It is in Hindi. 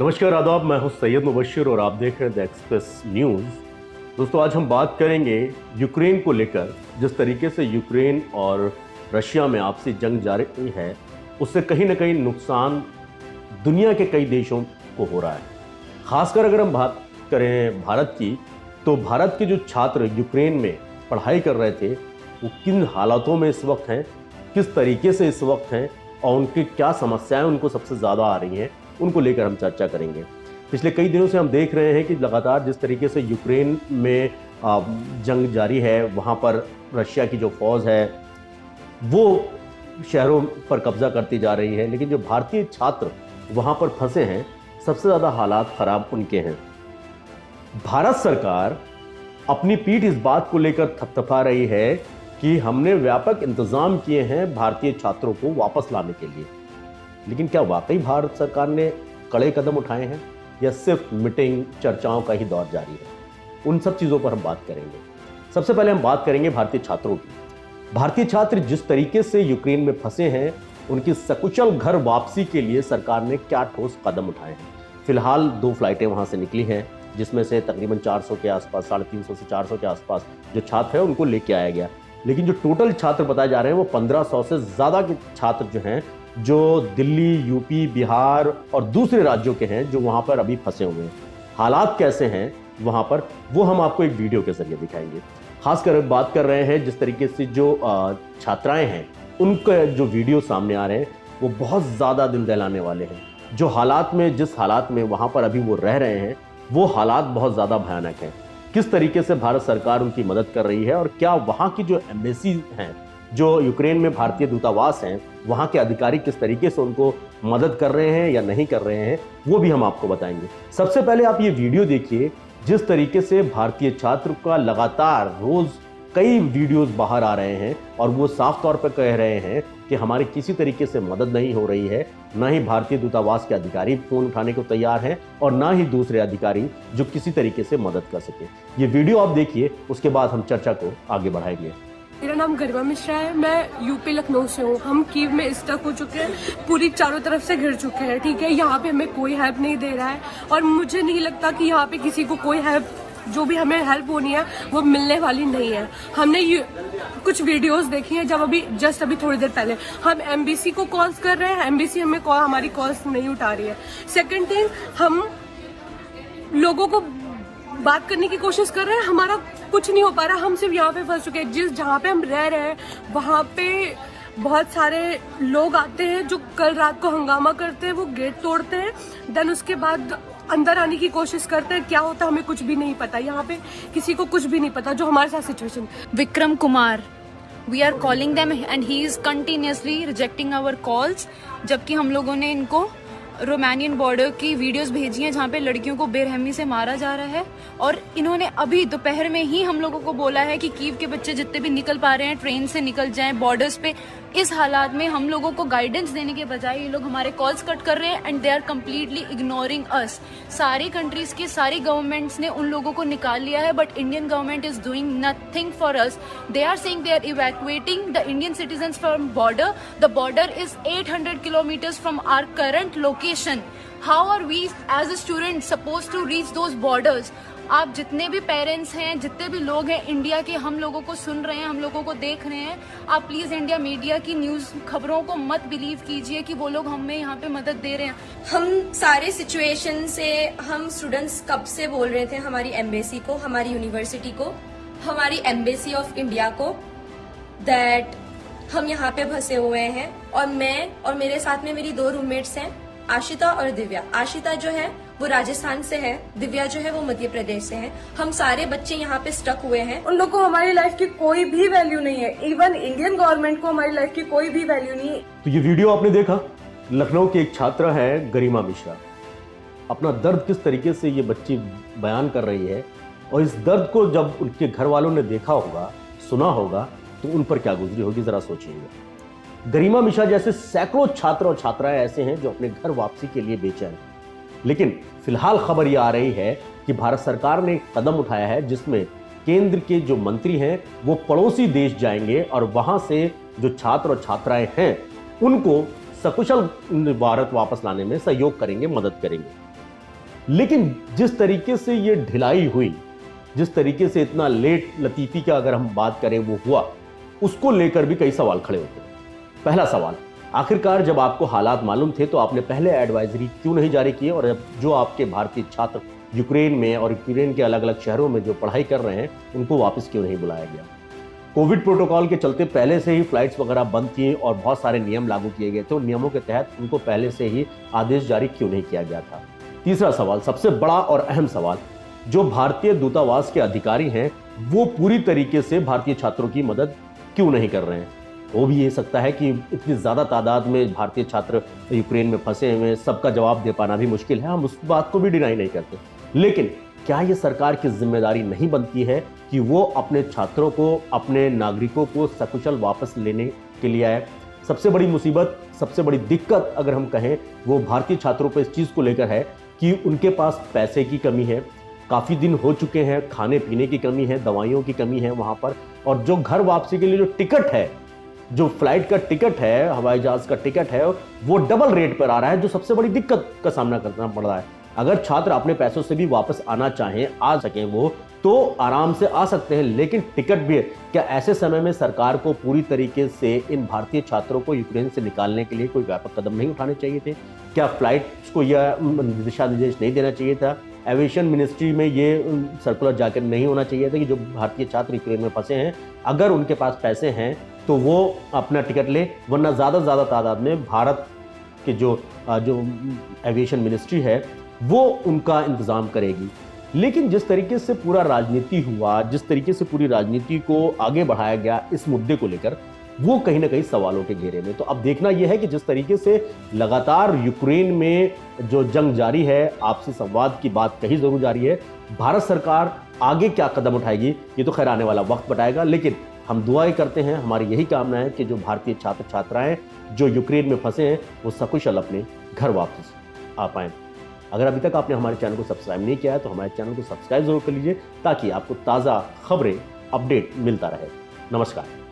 नमस्कार आदाब, मैं हूं सैयद मुबशिर और आप देख रहे हैं द एक्सप्रेस न्यूज़। दोस्तों, आज हम बात करेंगे यूक्रेन को लेकर। जिस तरीके से यूक्रेन और रशिया में आपसी जंग जारी है, उससे कहीं ना कहीं नुकसान दुनिया के कई देशों को हो रहा है। खासकर अगर हम बात करें भारत की, तो भारत के जो छात्र यूक्रेन में पढ़ाई कर रहे थे, वो किन हालातों में इस वक्त हैं, किस तरीके से इस वक्त हैं और उनकी क्या समस्याएं उनको सबसे ज़्यादा आ रही हैं, उनको लेकर हम चर्चा करेंगे। पिछले कई दिनों से हम देख रहे हैं कि लगातार जिस तरीके से यूक्रेन में जंग जारी है, वहाँ पर रशिया की जो फौज है वो शहरों पर कब्जा करती जा रही है, लेकिन जो भारतीय छात्र वहाँ पर फंसे हैं, सबसे ज़्यादा हालात ख़राब उनके हैं। भारत सरकार अपनी पीठ इस बात को लेकर थपथपा रही है कि हमने व्यापक इंतज़ाम किए हैं भारतीय छात्रों को वापस लाने के लिए, लेकिन क्या वाकई भारत सरकार ने कड़े कदम उठाए हैं या सिर्फ मीटिंग चर्चाओं का ही दौर जारी है? उन सब चीज़ों पर हम बात करेंगे। सबसे पहले हम बात करेंगे भारतीय छात्रों की। भारतीय छात्र जिस तरीके से यूक्रेन में फंसे हैं, उनकी सकुशल घर वापसी के लिए सरकार ने क्या ठोस कदम उठाए हैं। फिलहाल 2 फ्लाइटें वहाँ से निकली हैं, जिसमें से तकरीबन 400 के आसपास, 350 से 400 के आसपास जो छात्र हैं उनको लेके आया गया। लेकिन जो टोटल छात्र बताए जा रहे हैं वो 1500 से ज़्यादा के छात्र जो हैं, जो दिल्ली, यूपी, बिहार और दूसरे राज्यों के हैं, जो वहाँ पर अभी फंसे हुए हैं। हालात कैसे हैं वहाँ पर, वो हम आपको एक वीडियो के जरिए दिखाएंगे। खासकर बात कर रहे हैं जिस तरीके से जो छात्राएं हैं, उनके जो वीडियो सामने आ रहे हैं वो बहुत ज़्यादा दिल दहलाने वाले हैं। जो हालात में, जिस हालात में वहाँ पर अभी वो रह रहे हैं, वो हालात बहुत ज़्यादा भयानक हैं। किस तरीके से भारत सरकार उनकी मदद कर रही है और क्या वहाँ की जो एम्बेसी हैं, जो यूक्रेन में भारतीय दूतावास हैं, वहाँ के अधिकारी किस तरीके से उनको मदद कर रहे हैं या नहीं कर रहे हैं, वो भी हम आपको बताएंगे। सबसे पहले आप ये वीडियो देखिए, जिस तरीके से भारतीय छात्र का लगातार रोज़ कई वीडियोस बाहर आ रहे हैं और वो साफ तौर पर कह रहे हैं कि हमारी किसी तरीके से मदद नहीं हो रही है। ना ही भारतीय दूतावास के अधिकारी फ़ोन उठाने को तैयार हैं और ना ही दूसरे अधिकारी जो किसी तरीके से मदद कर सके। ये वीडियो आप देखिए, उसके बाद हम चर्चा को आगे बढ़ाएंगे। मेरा नाम गरिमा मिश्रा है, मैं यूपी लखनऊ से हूँ। हम कीव में स्टक हो चुके हैं, पूरी चारों तरफ से घिर चुके हैं। ठीक है, यहाँ पे हमें कोई हेल्प नहीं दे रहा है और मुझे नहीं लगता कि यहाँ पे किसी को कोई हेल्प, जो भी हमें हेल्प होनी है वो मिलने वाली नहीं है। हमने कुछ वीडियोस देखी हैं, जब अभी थोड़ी देर पहले हम एमबीसी को कॉल्स कर रहे हैं, एमबीसी हमारी कॉल्स नहीं उठा रही है। सेकंड थिंग, हम लोगों को बात करने की कोशिश कर रहे हैं, हमारा कुछ नहीं हो पा रहा। हम सिर्फ यहाँ पे फंस चुके हैं। जहाँ पे हम रह रहे हैं वहाँ पे बहुत सारे लोग आते हैं जो कल रात को हंगामा करते हैं, वो गेट तोड़ते हैं, देन उसके बाद अंदर आने की कोशिश करते हैं। क्या होता है हमें कुछ भी नहीं पता, यहाँ पे किसी को कुछ भी नहीं पता जो हमारे साथ situation. Vikram Kumar, we are calling them and he is continuously rejecting our calls, जबकि हम लोगों ने इनको रोमानियन बॉर्डर की वीडियोस भेजी हैं जहाँ पे लड़कियों को बेरहमी से मारा जा रहा है। और इन्होंने अभी दोपहर में ही हम लोगों को बोला है कि कीव के बच्चे जितने भी निकल पा रहे हैं ट्रेन से निकल जाएं बॉर्डर्स पे। इस हालात में हम लोगों को गाइडेंस देने के बजाय ये लोग हमारे कॉल्स कट कर रहे हैं and they are completely ignoring us. सारी कंट्रीज की सारी गवर्नमेंट्स ने उन लोगों को निकाल लिया है, but Indian government is doing nothing for us. They are saying they are evacuating the Indian citizens from border. The border is 800 kilometres from our current location. How are we as a student suppose to reach those borders? आप जितने भी पेरेंट्स हैं, जितने भी लोग हैं इंडिया के, हम लोगों को सुन रहे हैं, हम लोगों को देख रहे हैं, आप प्लीज इंडिया मीडिया की न्यूज खबरों को मत बिलीव कीजिए कि वो लोग हमें यहाँ पे मदद दे रहे हैं। हम सारे सिचुएशन से, हम स्टूडेंट्स कब से बोल रहे थे हमारी एम्बेसी को, हमारी यूनिवर्सिटी को, हमारी एम्बेसी ऑफ इंडिया को, दैट हम यहाँ पे फंसे हुए हैं। और मैं और मेरे साथ में मेरी 2 रूममेट्स हैं, आशिता और दिव्या। आशिता जो है वो राजस्थान से है, दिव्या जो है वो मध्य प्रदेश से है। हम सारे बच्चे यहाँ पे स्टक हुए हैं। उन लोग को हमारी लाइफ की कोई भी वैल्यू नहीं है, इवन इंडियन गवर्नमेंट को हमारी लाइफ की कोई भी वैल्यू नहीं है। तो ये वीडियो आपने देखा, लखनऊ की एक छात्रा है गरिमा मिश्रा, अपना दर्द किस तरीके से ये बच्ची बयान कर रही है, और इस दर्द को जब उनके घर वालों ने देखा होगा, सुना होगा, तो उन पर क्या गुजरी होगी, जरा सोचिएगा। गरिमा मिश्रा जैसे सैकड़ों छात्र और छात्राएं ऐसे हैं जो अपने घर वापसी के लिए बेचैन हैं। लेकिन फिलहाल खबर यह आ रही है कि भारत सरकार ने एक कदम उठाया है जिसमें केंद्र के जो मंत्री हैं वो पड़ोसी देश जाएंगे और वहां से जो छात्र और छात्राएं हैं उनको सकुशल भारत वापस लाने में सहयोग करेंगे, मदद करेंगे। लेकिन जिस तरीके से ये ढिलाई हुई, जिस तरीके से इतना लेट लतीफ़ी का अगर हम बात करें वो हुआ, उसको लेकर भी कई सवाल खड़े होते हैं। पहला सवाल, आखिरकार जब आपको हालात मालूम थे तो आपने पहले एडवाइजरी क्यों नहीं जारी की, और जो आपके भारतीय छात्र यूक्रेन में और यूक्रेन के अलग अलग शहरों में जो पढ़ाई कर रहे हैं उनको वापस क्यों नहीं बुलाया गया। कोविड प्रोटोकॉल के चलते पहले से ही फ्लाइट्स वगैरह बंद थी और बहुत सारे नियम लागू किए गए थे, उन नियमों के तहत उनको पहले से ही आदेश जारी क्यों नहीं किया गया था। तीसरा सवाल, सबसे बड़ा और अहम सवाल, जो भारतीय दूतावास के अधिकारी हैं वो पूरी तरीके से भारतीय छात्रों की मदद क्यों नहीं कर रहे हैं। हो भी ये सकता है कि इतनी ज़्यादा तादाद में भारतीय छात्र यूक्रेन में फंसे हुए, सबका जवाब दे पाना भी मुश्किल है, हम उस बात को भी डिनाई नहीं करते, लेकिन क्या ये सरकार की जिम्मेदारी नहीं बनती है कि वो अपने छात्रों को, अपने नागरिकों को सकुशल वापस लेने के लिए आए। सबसे बड़ी मुसीबत, सबसे बड़ी दिक्कत अगर हम कहें वो भारतीय छात्रों पर इस चीज़ को लेकर है कि उनके पास पैसे की कमी है, काफ़ी दिन हो चुके हैं, खाने पीने की कमी है, दवाइयों की कमी है वहाँ पर, और जो घर वापसी के लिए जो टिकट है, जो फ्लाइट का टिकट है, हवाई जहाज का टिकट है, वो डबल रेट पर आ रहा है, जो सबसे बड़ी दिक्कत का सामना करना पड़ रहा है। अगर छात्र अपने पैसों से भी वापस आना चाहें, आ सकें वो, तो आराम से आ सकते हैं, लेकिन टिकट भी है। क्या ऐसे समय में सरकार को पूरी तरीके से इन भारतीय छात्रों को यूक्रेन से निकालने के लिए कोई व्यापक कदम नहीं उठाने चाहिए थे? क्या फ्लाइट्स को यह दिशा निर्देश नहीं देना चाहिए था? एविएशन मिनिस्ट्री में ये सर्कुलर जाकर नहीं होना चाहिए था कि जो भारतीय छात्र यूक्रेन में फंसे हैं, अगर उनके पास पैसे हैं तो वो अपना टिकट ले, वरना ज़्यादा से ज़्यादा तादाद में भारत के जो एविएशन मिनिस्ट्री है वो उनका इंतज़ाम करेगी। लेकिन जिस तरीके से पूरा राजनीति हुआ, जिस तरीके से पूरी राजनीति को आगे बढ़ाया गया इस मुद्दे को लेकर, वो कहीं ना कहीं सवालों के घेरे में। तो अब देखना यह है कि जिस तरीके से लगातार यूक्रेन में जो जंग जारी है, आपसी संवाद की बात कही जरूर जारी है, भारत सरकार आगे क्या कदम उठाएगी ये तो खैर आने वाला वक्त बताएगा। लेकिन हम दुआएं करते हैं, हमारी यही कामना है कि जो भारतीय छात्र छात्राएं जो यूक्रेन में फंसे हैं वो सकुशल अपने घर वापस आ पाएं। अगर अभी तक आपने हमारे चैनल को सब्सक्राइब नहीं किया है तो हमारे चैनल को सब्सक्राइब जरूर कर लीजिए, ताकि आपको ताज़ा खबरें, अपडेट मिलता रहे। नमस्कार।